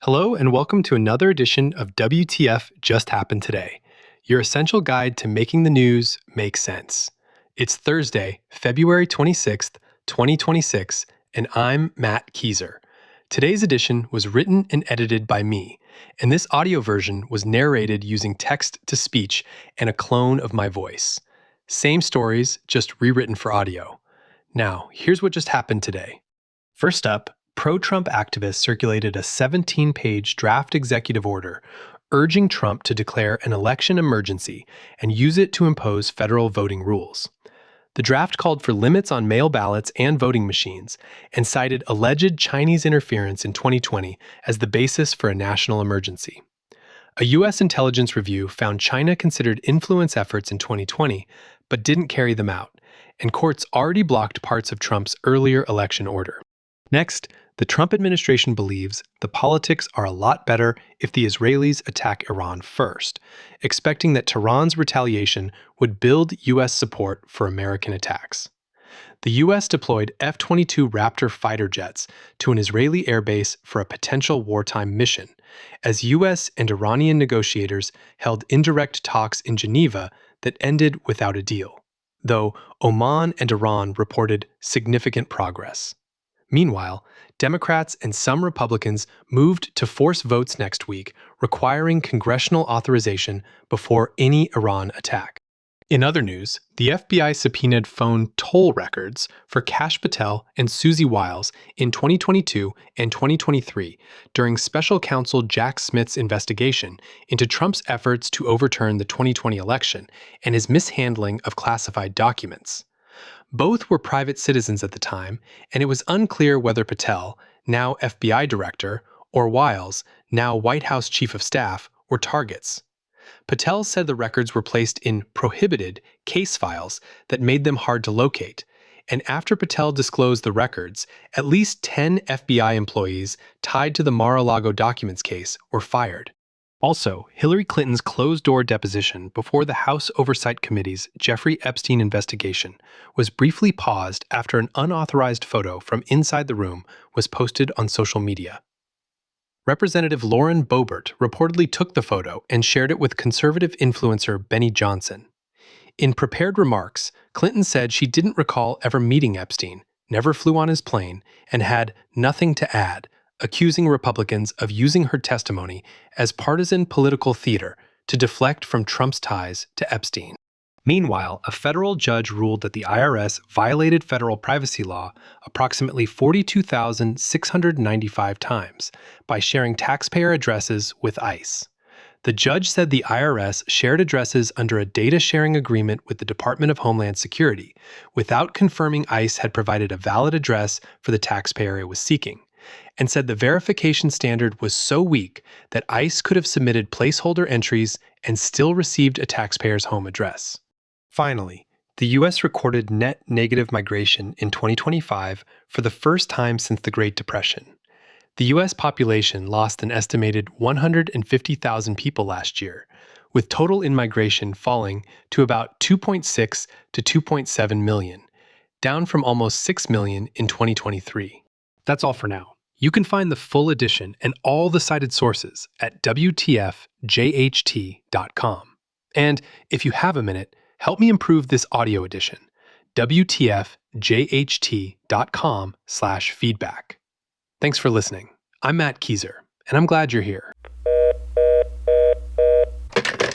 Hello, and welcome to another edition of WTF Just Happened Today, your essential guide to making the news make sense. It's Thursday, February 26th, 2026, and I'm Matt Kieser. Today's edition was written and edited by me, and this audio version was narrated using text-to-speech and a clone of my voice. Same stories, just rewritten for audio. Now, here's what just happened today. First up, pro-Trump activists circulated a 17-page draft executive order urging Trump to declare an election emergency and use it to impose federal voting rules. The draft called for limits on mail ballots and voting machines and cited alleged Chinese interference in 2020 as the basis for a national emergency. A U.S. intelligence review found China considered influence efforts in 2020 but didn't carry them out, and courts already blocked parts of Trump's earlier election order. Next, the Trump administration believes the politics are a lot better if the Israelis attack Iran first, expecting that Tehran's retaliation would build U.S. support for American attacks. The U.S. deployed F-22 Raptor fighter jets to an Israeli airbase for a potential wartime mission, as U.S. and Iranian negotiators held indirect talks in Geneva that ended without a deal, though Oman and Iran reported significant progress. Meanwhile, Democrats and some Republicans moved to force votes next week, requiring congressional authorization before any Iran attack. In other news, the FBI subpoenaed phone toll records for Kash Patel and Susie Wiles in 2022 and 2023 during special counsel Jack Smith's investigation into Trump's efforts to overturn the 2020 election and his mishandling of classified documents. Both were private citizens at the time, and it was unclear whether Patel, now FBI director, or Wiles, now White House chief of staff, were targets. Patel said the records were placed in prohibited case files that made them hard to locate, and after Patel disclosed the records, at least 10 FBI employees tied to the Mar-a-Lago documents case were fired. Also, Hillary Clinton's closed-door deposition before the House Oversight Committee's Jeffrey Epstein investigation was briefly paused after an unauthorized photo from inside the room was posted on social media. Representative Lauren Boebert reportedly took the photo and shared it with conservative influencer Benny Johnson. In prepared remarks, Clinton said she didn't recall ever meeting Epstein, never flew on his plane, and had nothing to add, accusing Republicans of using her testimony as partisan political theater to deflect from Trump's ties to Epstein. Meanwhile, a federal judge ruled that the IRS violated federal privacy law approximately 42,695 times by sharing taxpayer addresses with ICE. The judge said the IRS shared addresses under a data sharing agreement with the Department of Homeland Security without confirming ICE had provided a valid address for the taxpayer it was seeking, and said the verification standard was so weak that ICE could have submitted placeholder entries and still received a taxpayer's home address. Finally, the U.S. recorded net negative migration in 2025 for the first time since the Great Depression. The U.S. population lost an estimated 150,000 people last year, with total in-migration falling to about 2.6 to 2.7 million, down from almost 6 million in 2023. That's all for now. You can find the full edition and all the cited sources at WTFJHT.com. And if you have a minute, help me improve this audio edition, WTFJHT.com/feedback. Thanks for listening. I'm Matt Kieser, and I'm glad you're here.